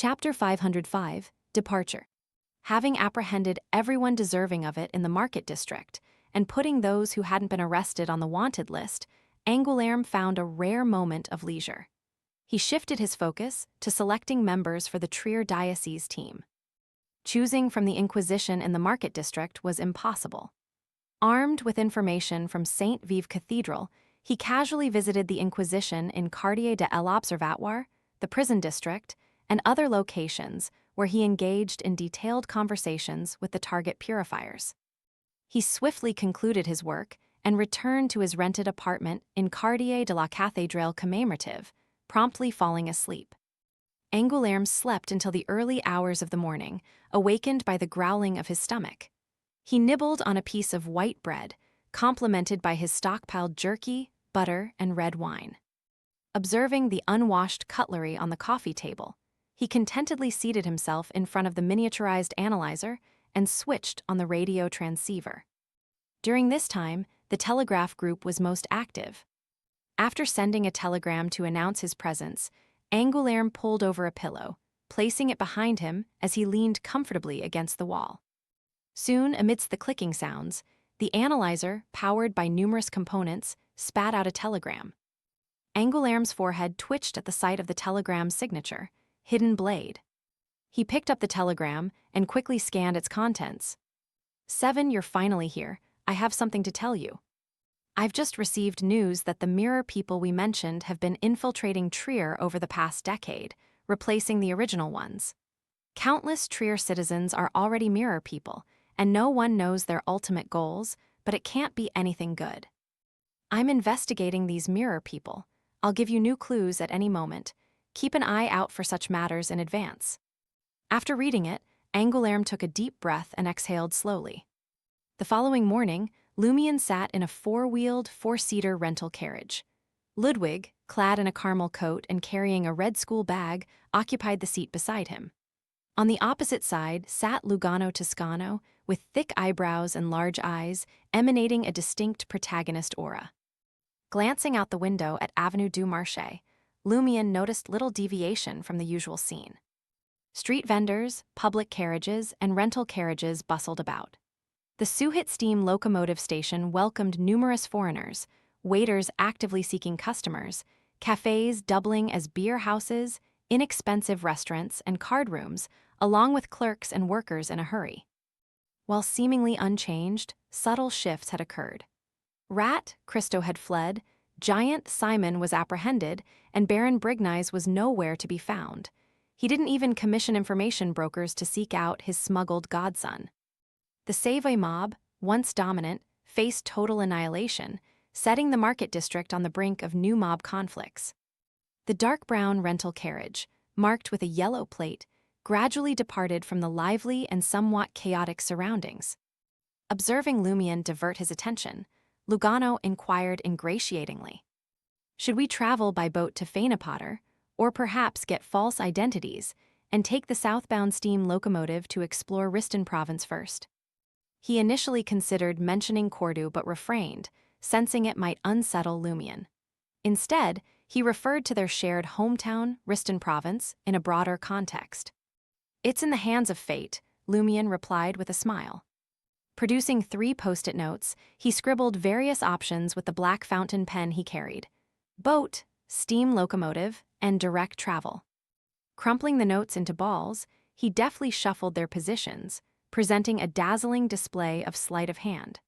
Chapter 505, Departure. Having apprehended everyone deserving of it in the market district, and putting those who hadn't been arrested on the wanted list, Angoulême found a rare moment of leisure. He shifted his focus to selecting members for the Trier diocese team. Choosing from the Inquisition in the market district was impossible. Armed with information from Saint Vive Cathedral, he casually visited the Inquisition in Quartier de l'Observatoire, the prison district, and other locations where he engaged in detailed conversations with the target purifiers. He swiftly concluded his work and returned to his rented apartment in Quartier de la Cathédrale commémorative, promptly falling asleep. Angoulême slept until the early hours of the morning, awakened by the growling of his stomach. He nibbled on a piece of white bread, complemented by his stockpiled jerky, butter, and red wine. Observing the unwashed cutlery on the coffee table, he contentedly seated himself in front of the miniaturized analyzer and switched on the radio transceiver. During this time, the telegraph group was most active. After sending a telegram to announce his presence, Angoulême pulled over a pillow, placing it behind him as he leaned comfortably against the wall. Soon, amidst the clicking sounds, the analyzer, powered by numerous components, spat out a telegram. Angoulême's forehead twitched at the sight of the telegram's signature, Hidden Blade. He picked up the telegram and quickly scanned its contents. 7, you're finally here. I have something to tell you. I've just received news that the mirror people we mentioned have been infiltrating Trier over the past decade, replacing the original ones. Countless Trier citizens are already mirror people, and no one knows their ultimate goals, but it can't be anything good. I'm investigating these mirror people. I'll give you new clues at any moment. Keep an eye out for such matters in advance. After reading it, Angoulême took a deep breath and exhaled slowly. The following morning, Lumion sat in a four-wheeled, four-seater rental carriage. Ludwig, clad in a caramel coat and carrying a red school bag, occupied the seat beside him. On the opposite side sat Lugano Toscano, with thick eyebrows and large eyes, emanating a distinct protagonist aura. Glancing out the window at Avenue du Marché, Lumion noticed little deviation from the usual scene. Street vendors, public carriages, and rental carriages bustled about. The Suhit steam locomotive station welcomed numerous foreigners, waiters actively seeking customers, cafes doubling as beer houses, inexpensive restaurants, and card rooms, along with clerks and workers in a hurry. While seemingly unchanged, subtle shifts had occurred. Rat, Christo had fled, Giant Simon was apprehended, and Baron Brignies was nowhere to be found. He didn't even commission information brokers to seek out his smuggled godson. The Savoy mob, once dominant, faced total annihilation, setting the market district on the brink of new mob conflicts. The dark brown rental carriage, marked with a yellow plate, gradually departed from the lively and somewhat chaotic surroundings. Observing Lumion divert his attention, Lugano inquired ingratiatingly, "Should we travel by boat to Fanepotter, or perhaps get false identities and take the southbound steam locomotive to explore Riston province first?" He initially considered mentioning Cordoue but refrained, sensing it might unsettle Lumion. Instead, he referred to their shared hometown, Riston province, in a broader context. "It's in the hands of fate," Lumion replied with a smile. Producing 3 post-it notes, he scribbled various options with the black fountain pen he carried: boat, steam locomotive, and direct travel. Crumpling the notes into balls, he deftly shuffled their positions, presenting a dazzling display of sleight of hand.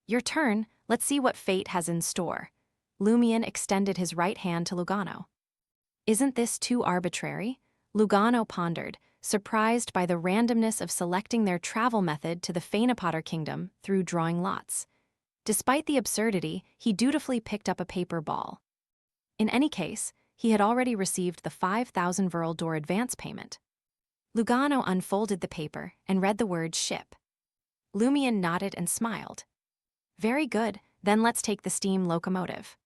"Your turn, let's see what fate has in store." Lumion extended his right hand to Lugano. "Isn't this too arbitrary?" Lugano pondered, surprised by the randomness of selecting their travel method to the Fanepotter kingdom through drawing lots. Despite the absurdity, he dutifully picked up a paper ball. In any case, he had already received the 5,000 Verldor advance payment. Lugano unfolded the paper and read the word ship. Lumion nodded and smiled. "Very good, then let's take the steam locomotive."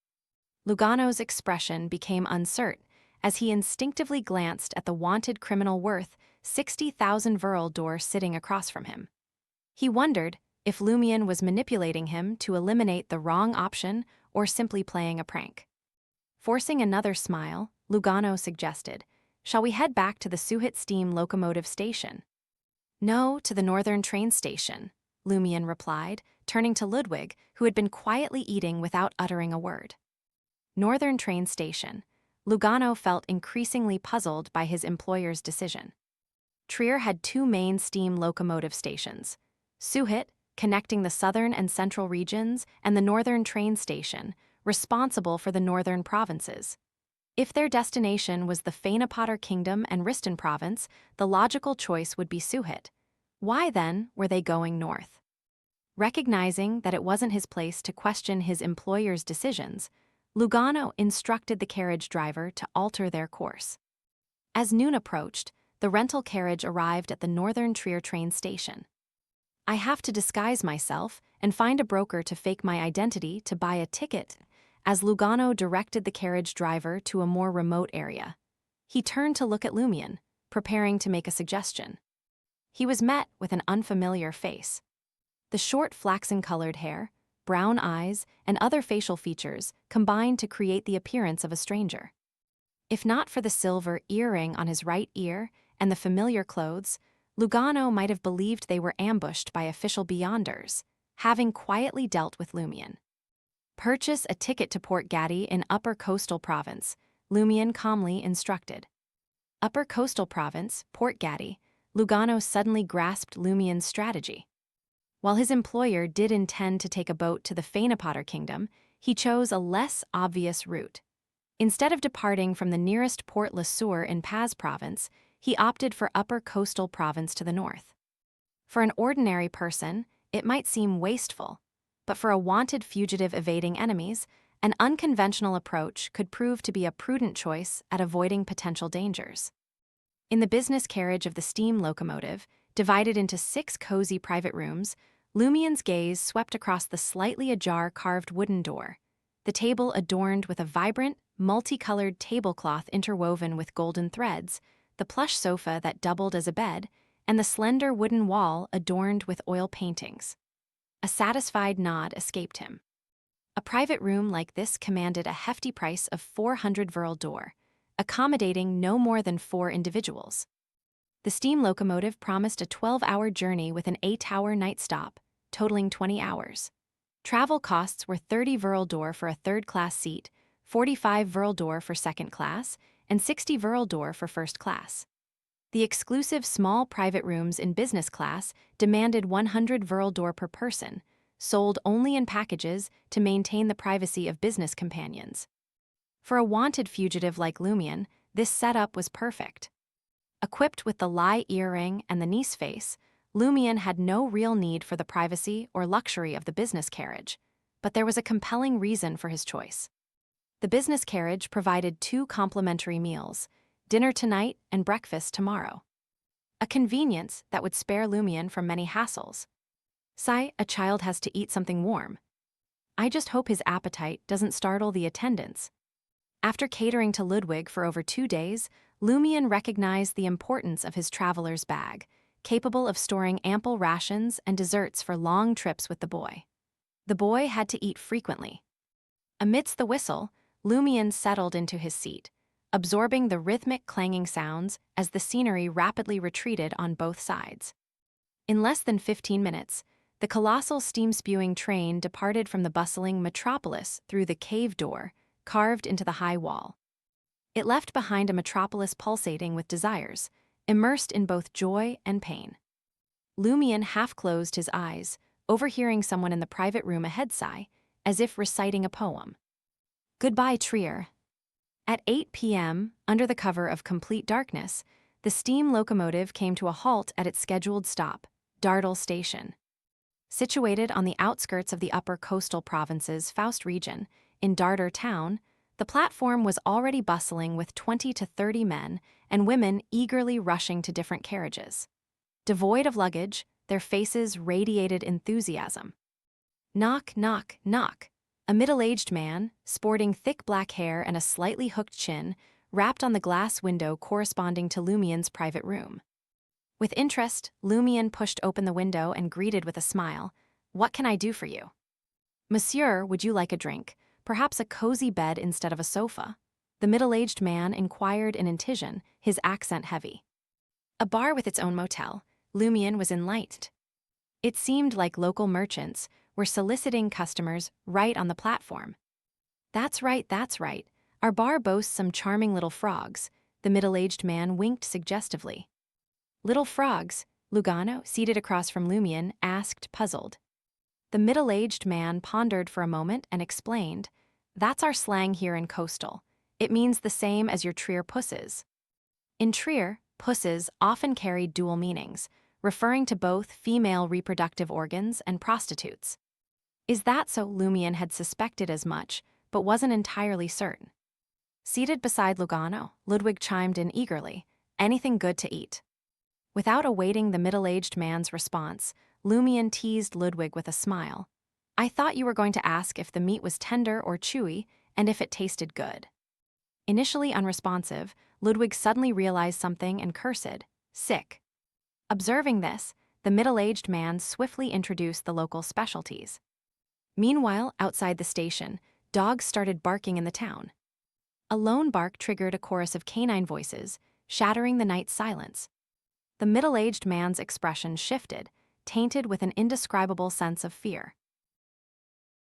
Lugano's expression became uncertain as he instinctively glanced at the wanted criminal worth 60,000 Verldor sitting across from him. He wondered if Lumion was manipulating him to eliminate the wrong option or simply playing a prank. Forcing another smile, Lugano suggested, Shall we head back to the Suhit steam locomotive station? No, to the northern train station, Lumian replied, turning to Ludwig, who had been quietly eating without uttering a word. Northern train station. Lugano felt increasingly puzzled by his employer's decision. Trier had two main steam locomotive stations: Suhit, connecting the southern and central regions, and the northern train station, responsible for the northern provinces. If their destination was the Fanapotter Kingdom and Riston province, the logical choice would be Suhit. Why, then, were they going north? Recognizing that it wasn't his place to question his employer's decisions, Lugano instructed the carriage driver to alter their course. As noon approached, the rental carriage arrived at the northern Trier train station. I have to disguise myself and find a broker to fake my identity to buy a ticket, as Lugano directed the carriage driver to a more remote area. He turned to look at Lumian, preparing to make a suggestion. He was met with an unfamiliar face. The short flaxen-colored hair, brown eyes, and other facial features combined to create the appearance of a stranger. If not for the silver earring on his right ear and the familiar clothes, Lugano might have believed they were ambushed by official beyonders, having quietly dealt with Lumian. Purchase a ticket to Port Gatti in Upper Coastal Province, Lumian calmly instructed. Upper Coastal Province, Port Gatti. Lugano suddenly grasped Lumian's strategy. While his employer did intend to take a boat to the Fanapotter Kingdom, he chose a less obvious route. Instead of departing from the nearest Port Le Sueur in Paz Province, he opted for Upper Coastal Province to the north. For an ordinary person, it might seem wasteful, but for a wanted fugitive evading enemies, an unconventional approach could prove to be a prudent choice at avoiding potential dangers. In the business carriage of the steam locomotive, divided into 6 cozy private rooms, Lumian's gaze swept across the slightly ajar carved wooden door, the table adorned with a vibrant, multicolored tablecloth interwoven with golden threads, the plush sofa that doubled as a bed, and the slender wooden wall adorned with oil paintings. A satisfied nod escaped him. A private room like this commanded a hefty price of 400 Vril d'or, accommodating no more than 4 individuals. The steam locomotive promised a 12-hour journey with an 8-hour night stop, totaling 20 hours. Travel costs were 30 Vril d'or for a third-class seat, 45 Vril d'or for second class, and 60 Vril d'or for first class. The exclusive small private rooms in business class demanded 100 Vril d'or per person, sold only in packages to maintain the privacy of business companions. For a wanted fugitive like Lumian, this setup was perfect. Equipped with the lie earring and the niece face, Lumian had no real need for the privacy or luxury of the business carriage, but there was a compelling reason for his choice. The business carriage provided 2 complimentary meals, dinner tonight and breakfast tomorrow. A convenience that would spare Lumian from many hassles. Sigh, a child has to eat something warm. I just hope his appetite doesn't startle the attendants. After catering to Ludwig for over 2 days, Lumian recognized the importance of his traveler's bag, capable of storing ample rations and desserts for long trips with the boy. The boy had to eat frequently. Amidst the whistle, Lumian settled into his seat, absorbing the rhythmic clanging sounds as the scenery rapidly retreated on both sides. In less than 15 minutes, the colossal steam-spewing train departed from the bustling metropolis through the cave door, carved into the high wall. It left behind a metropolis pulsating with desires, immersed in both joy and pain. Lumian half-closed his eyes, overhearing someone in the private room ahead sigh, as if reciting a poem. Goodbye, Trier. At 8 p.m., under the cover of complete darkness, the steam locomotive came to a halt at its scheduled stop, Dartel Station. Situated on the outskirts of the Upper Coastal Province's Faust region, in Darter town, the platform was already bustling with 20 to 30 men and women eagerly rushing to different carriages. Devoid of luggage, their faces radiated enthusiasm. Knock, knock, knock. A middle-aged man, sporting thick black hair and a slightly hooked chin, rapped on the glass window corresponding to Lumian's private room. With interest, Lumian pushed open the window and greeted with a smile, "What can I do for you?" "Monsieur, would you like a drink? Perhaps a cozy bed instead of a sofa?" The middle-aged man inquired in Intijan, his accent heavy. A bar with its own motel, Lumion was enlightened. It seemed like local merchants were soliciting customers right on the platform. That's right, that's right. Our bar boasts some charming little frogs, the middle-aged man winked suggestively. Little frogs, Lugano, seated across from Lumion, asked, puzzled. The middle-aged man pondered for a moment and explained, that's our slang here in Coastal. It means the same as your Trier pusses. In Trier, pusses often carried dual meanings, referring to both female reproductive organs and prostitutes. Is that so? Lumion had suspected as much, but wasn't entirely certain. Seated beside Lugano, Ludwig chimed in eagerly, anything good to eat. Without awaiting the middle-aged man's response, Lumion teased Ludwig with a smile. I thought you were going to ask if the meat was tender or chewy and if it tasted good. Initially unresponsive, Ludwig suddenly realized something and cursed, sick. Observing this, the middle-aged man swiftly introduced the local specialties. Meanwhile, outside the station, dogs started barking in the town. A lone bark triggered a chorus of canine voices, shattering the night's silence. The middle-aged man's expression shifted, tainted with an indescribable sense of fear.